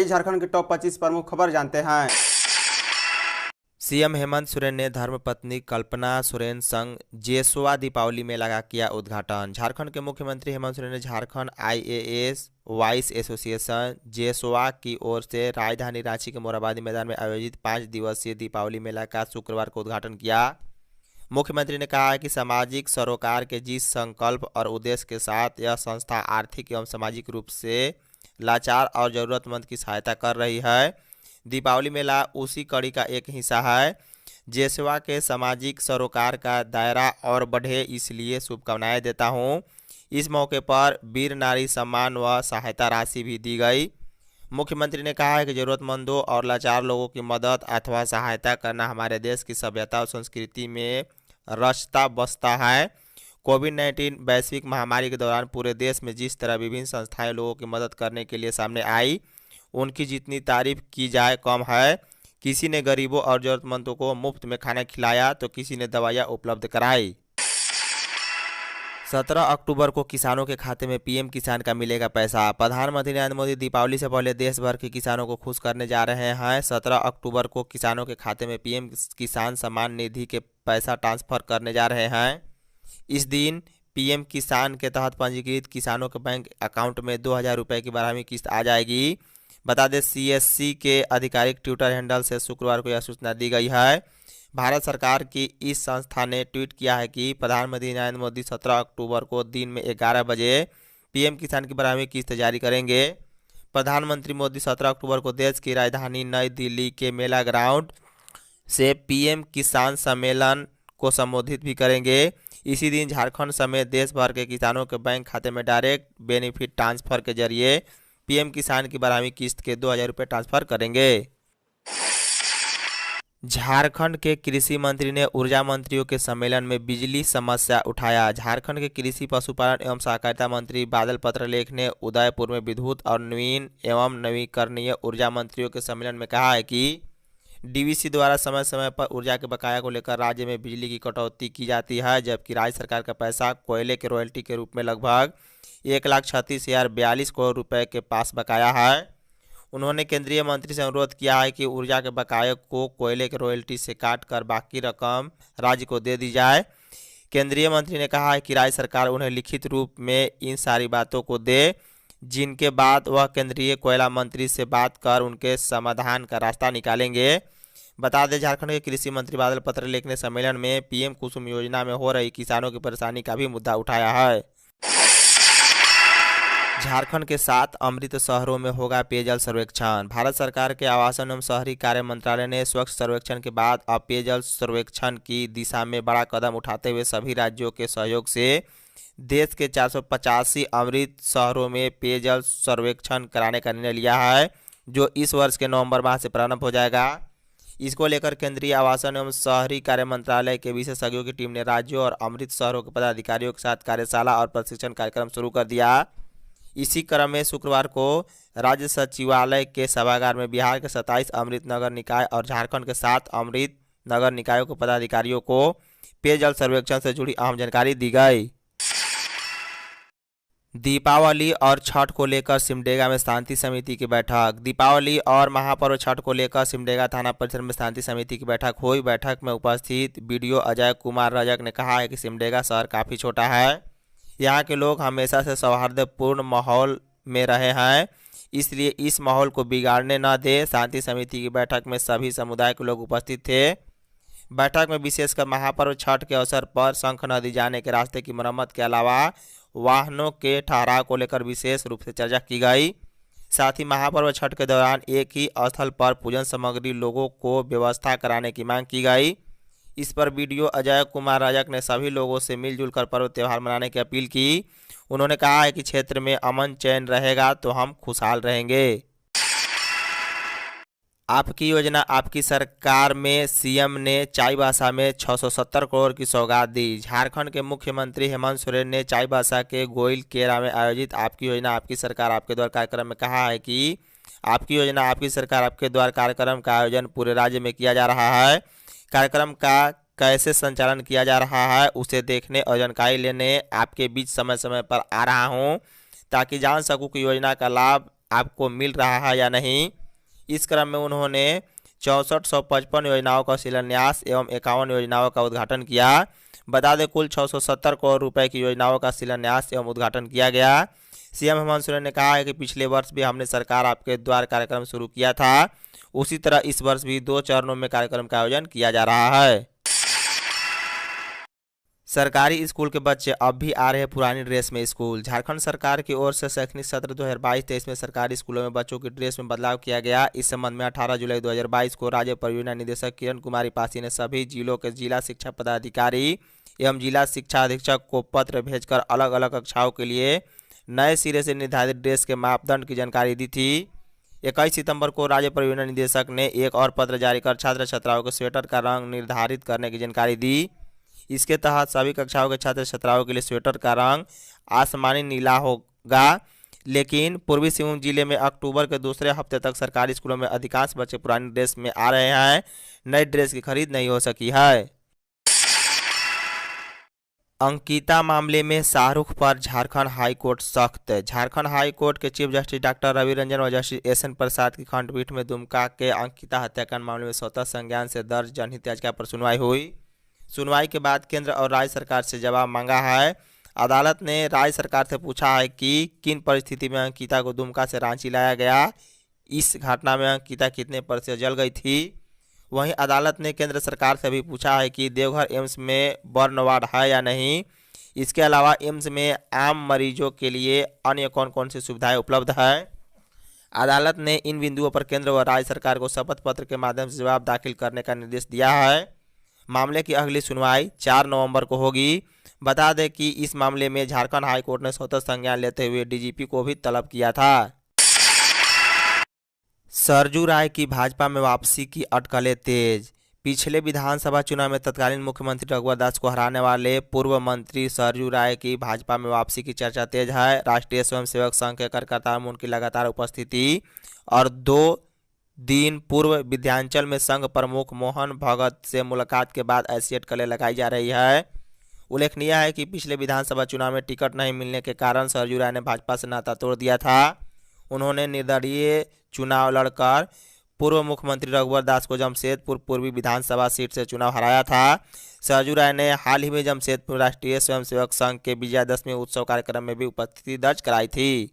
आइए झारखंड के टॉप 25 प्रमुख खबर जानते हैं। सीएम हेमंत सोरेन ने धर्मपत्नी कल्पना सोरेन संग जेसोआ दीपावली मेला का किया उद्घाटन। झारखंड के मुख्यमंत्री हेमंत सोरेन ने झारखंड आईएएस वाइस एसोसिएशन जेसोआ की ओर से राजधानी रांची के मोरहाबादी मैदान में आयोजित 5 दिवसीय दीपावली मेला का शुक्रवार को उद्घाटन किया। मुख्यमंत्री ने कहा है कि सामाजिक सरोकार के जिस संकल्प और उद्देश्य के साथ यह संस्था आर्थिक एवं सामाजिक रूप से लाचार और ज़रूरतमंद की सहायता कर रही है, दीपावली मेला उसी कड़ी का एक हिस्सा है। जेसवा के सामाजिक सरोकार का दायरा और बढ़े, इसलिए शुभकामनाएं देता हूं। इस मौके पर वीर नारी सम्मान व सहायता राशि भी दी गई। मुख्यमंत्री ने कहा है कि ज़रूरतमंदों और लाचार लोगों की मदद अथवा सहायता करना हमारे देश की सभ्यता और संस्कृति में रचता बसता है। कोविड-19 वैश्विक महामारी के दौरान पूरे देश में जिस तरह विभिन्न संस्थाएं लोगों की मदद करने के लिए सामने आई, उनकी जितनी तारीफ की जाए कम है। किसी ने गरीबों और जरूरतमंदों को मुफ्त में खाना खिलाया तो किसी ने दवाइयाँ उपलब्ध कराई। 17 अक्टूबर को किसानों के खाते में पीएम किसान का मिलेगा पैसा। प्रधानमंत्री नरेंद्र मोदी दीपावली से पहले देश भर के किसानों को खुश करने जा रहे हैं। 17 अक्टूबर को किसानों के खाते में पीएम किसान सम्मान निधि के पैसा ट्रांसफर करने जा रहे हैं। इस दिन पीएम किसान के तहत पंजीकृत किसानों के बैंक अकाउंट में 2000 रुपये की 12वीं किस्त आ जाएगी। बता दें, सीएससी के आधिकारिक ट्विटर हैंडल से शुक्रवार को यह सूचना दी गई है। भारत सरकार की इस संस्था ने ट्वीट किया है कि प्रधानमंत्री नरेंद्र मोदी 17 अक्टूबर को दिन में 11 बजे पीएम किसान की 12वीं किस्त जारी करेंगे। प्रधानमंत्री मोदी 17 अक्टूबर को देश की राजधानी नई दिल्ली के मेला ग्राउंड से पीएम किसान सम्मेलन को संबोधित भी करेंगे। इसी दिन झारखंड समेत देश भर के किसानों के बैंक खाते में डायरेक्ट बेनिफिट ट्रांसफर के जरिए पीएम किसान की 12वीं किस्त के 2000 रुपये ट्रांसफर करेंगे। झारखंड के कृषि मंत्री ने ऊर्जा मंत्रियों के सम्मेलन में बिजली समस्या उठाया। झारखंड के कृषि पशुपालन एवं सहकारिता मंत्री बादल पत्रलेख ने उदयपुर में विद्युत और नवीन एवं नवीकरणीय ऊर्जा मंत्रियों के सम्मेलन में कहा है कि डीवीसी द्वारा समय समय पर ऊर्जा के बकाया को लेकर राज्य में बिजली की कटौती की जाती है, जबकि राज्य सरकार का पैसा कोयले के रॉयल्टी के रूप में लगभग 1,36,042 करोड़ रुपए के पास बकाया है। उन्होंने केंद्रीय मंत्री से अनुरोध किया है कि ऊर्जा के बकाये को कोयले के रॉयल्टी से काट कर बाकी रकम राज्य को दे दी जाए। केंद्रीय मंत्री ने कहा है कि राज्य सरकार उन्हें लिखित रूप में इन सारी बातों को दे, जिनके बाद वह केंद्रीय कोयला मंत्री से बात कर उनके समाधान का रास्ता निकालेंगे। बता दें, झारखंड के कृषि मंत्री बादल पत्रलेख ने सम्मेलन में पीएम कुसुम योजना में हो रही किसानों की परेशानी का भी मुद्दा उठाया है। झारखंड के 7 अमृत शहरों में होगा पेयजल सर्वेक्षण। भारत सरकार के आवासन एवं शहरी कार्य मंत्रालय ने स्वच्छ सर्वेक्षण के बाद अब पेयजल सर्वेक्षण की दिशा में बड़ा कदम उठाते हुए सभी राज्यों के सहयोग से देश के 485 अमृत शहरों में पेयजल सर्वेक्षण कराने का निर्णय लिया है, जो इस वर्ष के नवंबर माह से प्रारंभ हो जाएगा। इसको लेकर केंद्रीय आवासन एवं शहरी कार्य मंत्रालय के विशेषज्ञों की टीम ने राज्यों और अमृत शहरों के पदाधिकारियों के साथ कार्यशाला और प्रशिक्षण कार्यक्रम शुरू कर दिया। इसी क्रम में शुक्रवार को राज्य सचिवालय के सभागार में बिहार के 27 अमृत नगर निकाय और झारखंड के 7 अमृत नगर निकायों के पदाधिकारियों को पेयजल सर्वेक्षण से जुड़ी अहम जानकारी दी गई। दीपावली और छठ को लेकर सिमडेगा में शांति समिति की बैठक। दीपावली और महापर्व छठ को लेकर सिमडेगा थाना परिसर में शांति समिति की बैठक हुई। बैठक में उपस्थित बीडीओ अजय कुमार रजक ने कहा है कि सिमडेगा शहर काफ़ी छोटा है, यहाँ के लोग हमेशा से सौहार्दपूर्ण माहौल में रहे हैं, इसलिए इस माहौल को बिगाड़ने न दे। शांति समिति की बैठक में सभी समुदाय के लोग उपस्थित थे। बैठक में विशेषकर महापर्व छठ के अवसर पर शंख नदी जाने के रास्ते की मरम्मत के अलावा वाहनों के ठहराव को लेकर विशेष रूप से चर्चा की गई। साथ ही महापर्व छठ के दौरान एक ही स्थल पर पूजन सामग्री लोगों को व्यवस्था कराने की मांग की गई। इस पर बीडीओ अजय कुमार रजक ने सभी लोगों से मिलजुल कर पर्व त्यौहार मनाने की अपील की। उन्होंने कहा है कि क्षेत्र में अमन चैन रहेगा तो हम खुशहाल रहेंगे। आपकी योजना आपकी सरकार में सीएम ने चाईबासा में 670 करोड़ की सौगात दी। झारखंड के मुख्यमंत्री हेमंत सोरेन ने चाईबासा के गोइल केरा में आयोजित आपकी योजना आपकी सरकार आपके द्वार कार्यक्रम में कहा है कि आपकी योजना आपकी सरकार आपके द्वार कार्यक्रम का आयोजन पूरे राज्य में किया जा रहा है। कार्यक्रम का कैसे संचालन किया जा रहा है उसे देखने और जानकारी लेने आपके बीच समय समय पर आ रहा हूं, ताकि जान सकूं कि योजना का लाभ आपको मिल रहा है या नहीं। इस क्रम में उन्होंने 6455 योजनाओं का शिलान्यास एवं 51 योजनाओं का उद्घाटन किया। बता दें कुल 670 करोड़ रुपए की योजनाओं का शिलान्यास एवं उद्घाटन किया गया। सीएम हेमंत सोरेन ने कहा है कि पिछले वर्ष भी हमने सरकार आपके द्वार कार्यक्रम शुरू किया था, उसी तरह इस वर्ष भी 2 चरणों में कार्यक्रम का आयोजन किया जा रहा है। सरकारी स्कूल के बच्चे अब भी आ रहे हैं पुरानी ड्रेस में स्कूल। झारखंड सरकार की ओर से शैक्षणिक सत्र 2022-23 में सरकारी स्कूलों में बच्चों की ड्रेस में बदलाव किया गया। इस संबंध में 18 जुलाई 2022 को राज्य परियोजना निदेशक किरण कुमारी पासी ने सभी जिलों के जिला शिक्षा पदाधिकारी एवं जिला शिक्षा अधीक्षक को पत्र भेजकर अलग अलग कक्षाओं के लिए नए सिरे से निर्धारित ड्रेस के मापदंड की जानकारी दी थी। 21 सितंबर को राज्य परियोजना निदेशक ने एक और पत्र जारी कर छात्र छात्राओं के स्वेटर का रंग निर्धारित करने की जानकारी दी। इसके तहत सभी कक्षाओं के छात्र छात्राओं के लिए स्वेटर का रंग आसमानी नीला होगा, लेकिन पूर्वी सिंहभूम जिले में अक्टूबर के दूसरे हफ्ते तक सरकारी स्कूलों में अधिकांश बच्चे पुरानी ड्रेस में आ रहे हैं। नई ड्रेस की खरीद नहीं हो सकी है। अंकिता मामले में शाहरुख पर झारखंड हाई कोर्ट सख्त। झारखंड हाई कोर्ट के chief justice doctor Ravi Ranjan और जस्टिस एसएन प्रसाद की खंडपीठ में दुमका के अंकिता हत्याकांड मामले में स्वतः संज्ञान से दर्ज जनहित याचिका पर सुनवाई हुई। सुनवाई के बाद केंद्र और राज्य सरकार से जवाब मांगा है। अदालत ने राज्य सरकार से पूछा है कि किन परिस्थिति में अंकिता को दुमका से रांची लाया गया, इस घटना में अंकिता कितने प्रतिशत जल गई थी। वहीं अदालत ने केंद्र सरकार से भी पूछा है कि देवघर एम्स में बर्न वार्ड है या नहीं। इसके अलावा एम्स में आम मरीजों के लिए अन्य कौन कौन सी सुविधाएं उपलब्ध है। अदालत ने इन बिंदुओं पर केंद्र व राज्य सरकार को शपथ पत्र के माध्यम से जवाब दाखिल करने का निर्देश दिया है। मामले की अगली सुनवाई 4 नवंबर को होगी। बता दें कि इस मामले में झारखंड हाई कोर्ट ने स्वतः संज्ञान लेते हुए डीजीपी को भी तलब किया था। सरजू राय की भाजपा में वापसी की अटकलें तेज। पिछले विधानसभा चुनाव में तत्कालीन मुख्यमंत्री रघुवर दास को हराने वाले पूर्व मंत्री सरजू राय की भाजपा में वापसी की चर्चा तेज है। राष्ट्रीय स्वयंसेवक संघ के कार्यकर्ताओं में उनकी लगातार उपस्थिति और 2 दिन पूर्व विंध्याचल में संघ प्रमुख मोहन भगत से मुलाकात के बाद ऐसी अटकलें लगाई जा रही है। उल्लेखनीय है कि पिछले विधानसभा चुनाव में टिकट नहीं मिलने के कारण सरजू राय ने भाजपा से नाता तोड़ दिया था। उन्होंने निर्दलीय चुनाव लड़कर पूर्व मुख्यमंत्री रघुवर दास को जमशेदपुर पूर्वी विधानसभा सीट से चुनाव हराया था। सरजू राय ने हाल ही में जमशेदपुर राष्ट्रीय स्वयंसेवक संघ के विजयादशमी उत्सव कार्यक्रम में भी उपस्थिति दर्ज कराई थी।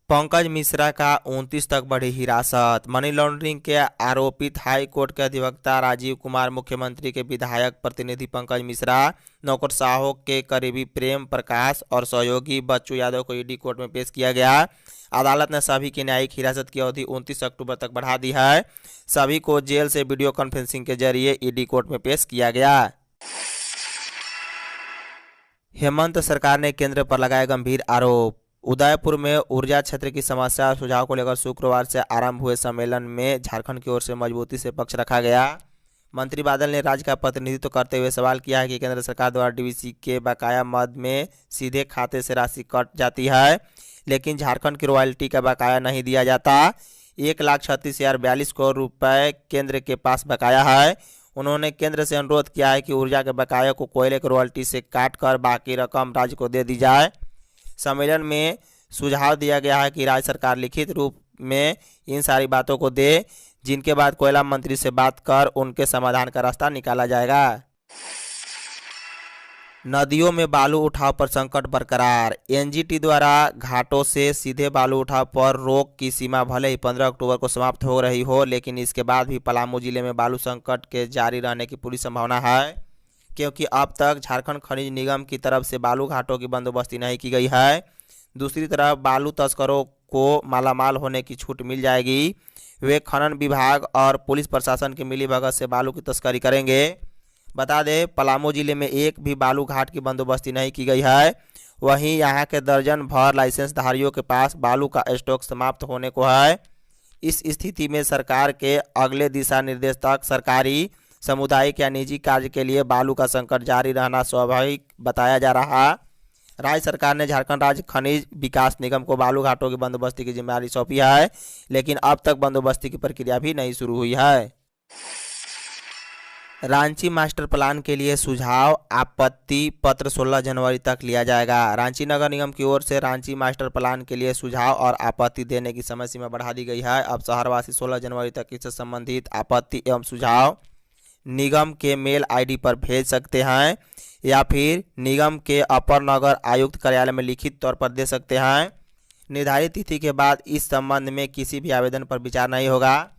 पंकज मिश्रा का 29 तक बढ़ी हिरासत। मनी लॉन्ड्रिंग के आरोपित हाई कोर्ट के अधिवक्ता राजीव कुमार, मुख्यमंत्री के विधायक प्रतिनिधि पंकज मिश्रा, नौकरशाहों के करीबी प्रेम प्रकाश और सहयोगी बच्चू यादव को ईडी कोर्ट में पेश किया गया। अदालत ने सभी की न्यायिक हिरासत की अवधि 29 अक्टूबर तक बढ़ा दी है। सभी को जेल से वीडियो कॉन्फ्रेंसिंग के जरिए ईडी कोर्ट में पेश किया गया। हेमंत सरकार ने केंद्र पर लगाए गंभीर आरोप। उदयपुर में ऊर्जा क्षेत्र की समस्या और सुझाव को लेकर शुक्रवार से आरंभ हुए सम्मेलन में झारखंड की ओर से मजबूती से पक्ष रखा गया। मंत्री बादल ने राज्य का प्रतिनिधित्व करते हुए सवाल किया है कि केंद्र सरकार द्वारा डीवीसी के बकाया मद में सीधे खाते से राशि कट जाती है, लेकिन झारखंड की रॉयल्टी का बकाया नहीं दिया जाता। 1,36,042 करोड़ रुपए केंद्र के पास बकाया है। उन्होंने केंद्र से अनुरोध किया है कि ऊर्जा के बकाये को कोयले की रॉयल्टी से काट कर बाकी रकम राज्य को दे दी जाए। सम्मेलन में सुझाव दिया गया है कि राज्य सरकार लिखित रूप में इन सारी बातों को दे, जिनके बाद कोयला मंत्री से बात कर उनके समाधान का रास्ता निकाला जाएगा। नदियों में बालू उठाव पर संकट बरकरार। एनजीटी द्वारा घाटों से सीधे बालू उठाव पर रोक की सीमा भले ही 15 अक्टूबर को समाप्त हो रही हो, लेकिन इसके बाद भी पलामू जिले में बालू संकट के जारी रहने की पूरी संभावना है, क्योंकि अब तक झारखंड खनिज निगम की तरफ से बालू घाटों की बंदोबस्ती नहीं की गई है। दूसरी तरफ बालू तस्करों को मालामाल होने की छूट मिल जाएगी। वे खनन विभाग और पुलिस प्रशासन की मिलीभगत से बालू की तस्करी करेंगे। बता दें, पलामू जिले में एक भी बालू घाट की बंदोबस्ती नहीं की गई है। वहीं यहां के दर्जन भर लाइसेंसधारियों के पास बालू का स्टॉक समाप्त होने को है। इस स्थिति में सरकार के अगले दिशा निर्देश तक सरकारी, सामुदायिक या निजी कार्य के लिए बालू का संकट जारी रहना स्वाभाविक बताया जा रहा। राज्य सरकार ने झारखंड राज्य खनिज विकास निगम को बालू घाटों की बंदोबस्ती की जिम्मेदारी सौंपी है, लेकिन अब तक बंदोबस्ती की प्रक्रिया भी नहीं शुरू हुई है। रांची मास्टर प्लान के लिए सुझाव आपत्ति पत्र 16 जनवरी तक लिया जाएगा। रांची नगर निगम की ओर से रांची मास्टर प्लान के लिए सुझाव और आपत्ति देने की समय सीमा बढ़ा दी गई है। अब शहरवासी 16 जनवरी तक इससे संबंधित आपत्ति एवं सुझाव निगम के मेल आईडी पर भेज सकते हैं या फिर निगम के अपर नगर आयुक्त कार्यालय में लिखित तौर पर दे सकते हैं। निर्धारित तिथि के बाद इस संबंध में किसी भी आवेदन पर विचार नहीं होगा।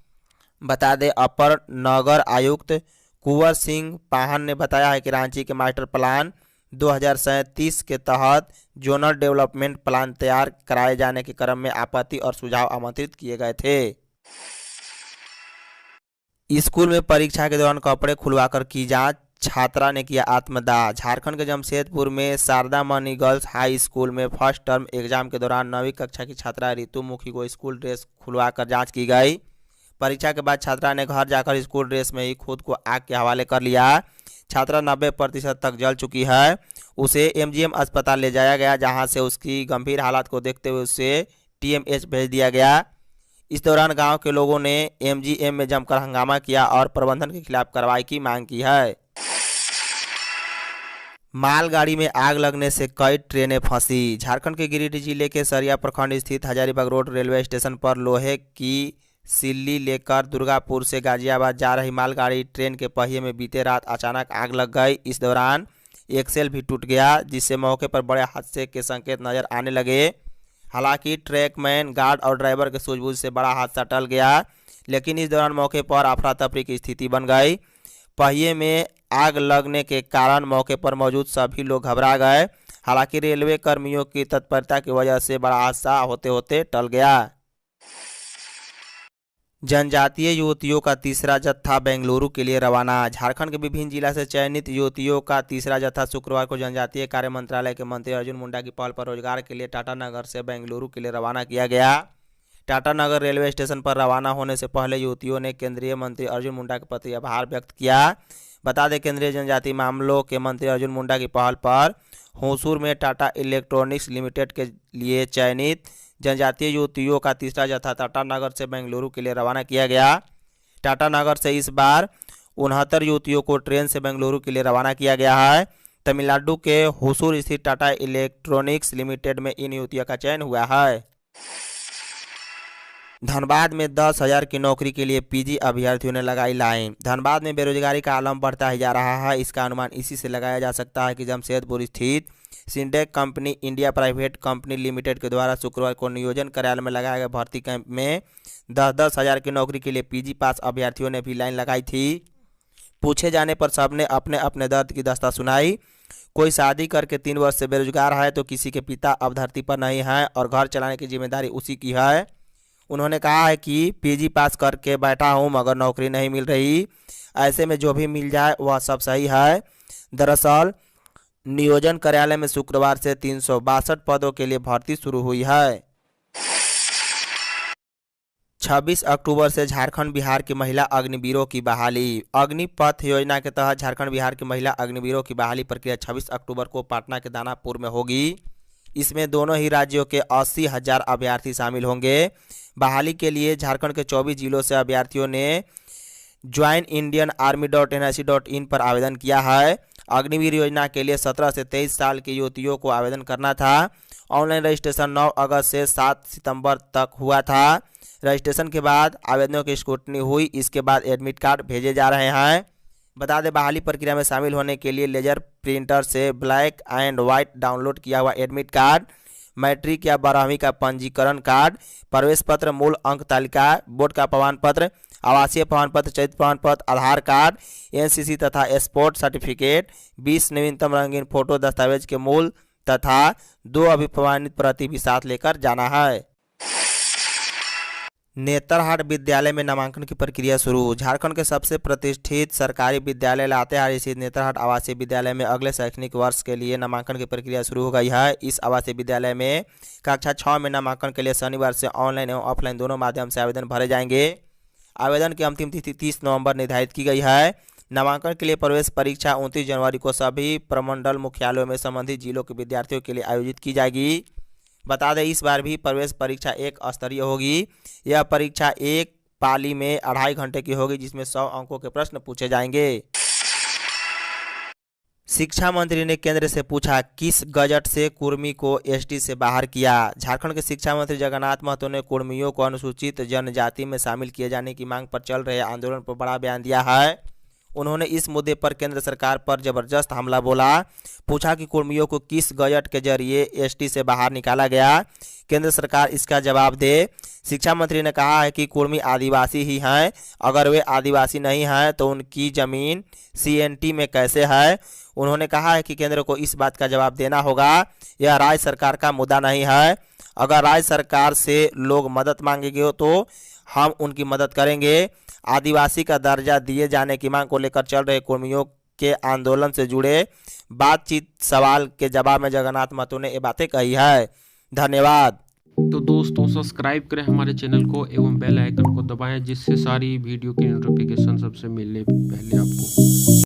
बता दें, अपर नगर आयुक्त कुंवर सिंह पाहन ने बताया है कि रांची के मास्टर प्लान 2037 के तहत जोनल डेवलपमेंट प्लान तैयार कराए जाने के क्रम में आपत्ति और सुझाव आमंत्रित किए गए थे। स्कूल में परीक्षा के दौरान कपड़े खुलवाकर की जांच, छात्रा ने किया आत्मदाह। झारखंड के जमशेदपुर में Sharda Mani girls high school में फर्स्ट टर्म एग्जाम के दौरान 9वीं कक्षा की छात्रा ऋतु मुखी को स्कूल ड्रेस खुलवाकर जांच की गई। परीक्षा के बाद छात्रा ने घर जाकर स्कूल ड्रेस में ही खुद को आग के हवाले कर लिया। छात्रा 90% तक जल चुकी है। उसे एमजीएम अस्पताल ले जाया गया, जहां से उसकी गंभीर हालत को देखते हुए उसे टीएमएच भेज दिया गया। इस दौरान गांव के लोगों ने एमजीएम में जमकर हंगामा किया और प्रबंधन के खिलाफ कार्रवाई की मांग की है। मालगाड़ी में आग लगने से कई ट्रेनें फंसी। झारखंड के गिरिडीह जिले के सरिया प्रखंड स्थित हजारीबाग रोड रेलवे स्टेशन पर लोहे की सिल्ली लेकर दुर्गापुर से गाजियाबाद जा रही मालगाड़ी ट्रेन के पहिए में बीते रात अचानक आग लग गई। इस दौरान एक्सेल भी टूट गया, जिससे मौके पर बड़े हादसे के संकेत नजर आने लगे। हालांकि ट्रैकमैन, गार्ड और ड्राइवर के सूझबूझ से बड़ा हादसा टल गया, लेकिन इस दौरान मौके पर अफरा तफरी की स्थिति बन गई। पहिए में आग लगने के कारण मौके पर मौजूद सभी लोग घबरा गए। हालांकि रेलवे कर्मियों की तत्परता की वजह से बड़ा हादसा होते होते टल गया। जनजातीय युवतियों का तीसरा जत्था बेंगलुरु के लिए रवाना। झारखंड के विभिन्न जिला से चयनित युवतियों का तीसरा जत्था शुक्रवार को जनजातीय कार्य मंत्रालय के मंत्री अर्जुन मुंडा की पहल पर रोजगार के लिए टाटानगर से बेंगलुरु के लिए रवाना किया गया। टाटानगर रेलवे स्टेशन पर रवाना होने से पहले युवतियों ने केंद्रीय मंत्री अर्जुन मुंडा के प्रति आभार व्यक्त किया। बता दें, केंद्रीय जनजातीय मामलों के मंत्री अर्जुन मुंडा की पहल पर होसूर में टाटा इलेक्ट्रॉनिक्स लिमिटेड के लिए चयनित जनजातीय युवतियों का तीसरा जत्था टाटानगर से बेंगलुरु के लिए रवाना किया गया। टाटानगर से इस बार 69 युवतियों को ट्रेन से बेंगलुरु के लिए रवाना किया गया है। तमिलनाडु के होसूर स्थित टाटा इलेक्ट्रॉनिक्स लिमिटेड में इन युवतियों का चयन हुआ है। धनबाद में 10,000 की नौकरी के लिए पीजी अभ्यर्थियों ने लगाई लाइन। धनबाद में बेरोजगारी का आलम बढ़ता ही जा रहा है। इसका अनुमान इसी से लगाया जा सकता है कि जमशेदपुर स्थित सिंडेक company India private company limited के द्वारा शुक्रवार को नियोजन कार्यालय में लगाए गए भर्ती कैंप में 10,000 की नौकरी के लिए पीजी पास अभ्यर्थियों ने भी लाइन लगाई थी। पूछे जाने पर सबने अपने अपने दर्द की दास्तां सुनाई। कोई शादी करके 3 वर्ष से बेरोजगार है, तो किसी के पिता अब धरती पर नहीं है और घर चलाने की जिम्मेदारी उसी की है। उन्होंने कहा है कि पीजी पास करके बैठा हूं मगर नौकरी नहीं मिल रही। ऐसे में जो भी मिल जाए वह सब सही है। दरअसल नियोजन कार्यालय में शुक्रवार से 362 पदों के लिए भर्ती शुरू हुई है। 26 अक्टूबर से झारखंड बिहार की महिला अग्निवीरों की बहाली। अग्निपथ योजना के तहत झारखंड बिहार की महिला अग्निवीरों की बहाली प्रक्रिया 26 अक्टूबर को पटना के दानापुर में होगी। इसमें दोनों ही राज्यों के 80,000 अभ्यर्थी शामिल होंगे। बहाली के लिए झारखंड के 24 जिलों से अभ्यर्थियों ने joinindianarmy.nic.in पर आवेदन किया है। अग्निवीर योजना के लिए 17 से 23 साल की युवतियों को आवेदन करना था। ऑनलाइन रजिस्ट्रेशन 9 अगस्त से 7 सितंबर तक हुआ था। रजिस्ट्रेशन के बाद आवेदनों की स्क्रूटनी हुई। इसके बाद एडमिट कार्ड भेजे जा रहे हैं। बता दें, बहाली प्रक्रिया में शामिल होने के लिए लेजर प्रिंटर से ब्लैक एंड व्हाइट डाउनलोड किया हुआ एडमिट कार्ड, मैट्रिक या 12वीं का पंजीकरण कार्ड, प्रवेश पत्र, मूल अंक तालिका, बोर्ड का प्रमाण पत्र, आवासीय प्रमाण पत्र, चयनित प्रमाण पत्र, आधार कार्ड, एनसीसी तथा स्पोर्ट सर्टिफिकेट, 20 नवीनतम रंगीन फोटो दस्तावेज के मूल तथा 2 अभिप्रमाणित प्रति भी साथ लेकर जाना है। नेतरहाट विद्यालय में नामांकन की प्रक्रिया शुरू। झारखंड के सबसे प्रतिष्ठित सरकारी विद्यालय लातेहार स्थित नेतरहाट आवासीय विद्यालय में अगले शैक्षणिक वर्ष के लिए नामांकन की प्रक्रिया शुरू हो गई है। इस आवासीय विद्यालय में कक्षा 6 में नामांकन के लिए शनिवार से ऑनलाइन एवं ऑफलाइन दोनों माध्यम से आवेदन भरे जाएंगे। आवेदन की अंतिम तिथि 30 नवंबर निर्धारित की गई है। नामांकन के लिए प्रवेश परीक्षा 29 जनवरी को सभी प्रमंडल मुख्यालयों में संबंधित जिलों के विद्यार्थियों के लिए आयोजित की जाएगी। बता दें, इस बार भी प्रवेश परीक्षा 1 स्तरीय होगी। यह परीक्षा एक पाली में 2.5 घंटे की होगी, जिसमें 100 अंकों के प्रश्न पूछे जाएंगे। शिक्षा मंत्री ने केंद्र से पूछा, किस गजट से कुर्मी को एसटी से बाहर किया। झारखंड के शिक्षा मंत्री जगन्नाथ महतो ने कुर्मियों को अनुसूचित जनजाति में शामिल किए जाने की मांग पर चल रहे आंदोलन पर बड़ा बयान दिया है। उन्होंने इस मुद्दे पर केंद्र सरकार पर जबरदस्त हमला बोला। पूछा कि कुर्मियों को किस गजट के जरिए एसटी से बाहर निकाला गया, केंद्र सरकार इसका जवाब दे। शिक्षा मंत्री ने कहा है कि कुर्मी आदिवासी ही हैं, अगर वे आदिवासी नहीं हैं तो उनकी जमीन सीएनटी में कैसे है। उन्होंने कहा है कि केंद्र को इस बात का जवाब देना होगा। यह राज्य सरकार का मुद्दा नहीं है। अगर राज्य सरकार से लोग मदद मांगेंगे तो हम उनकी मदद करेंगे। आदिवासी का दर्जा दिए जाने की मांग को लेकर चल रहे कुर्मियों के आंदोलन से जुड़े बातचीत सवाल के जवाब में जगन्नाथ महतो ने ये बातें कही है। धन्यवाद। तो दोस्तों सब्सक्राइब करें हमारे चैनल को एवं बेल आइकन को दबाएं, जिससे सारी वीडियो की नोटिफिकेशन सबसे मिलने पहले आपको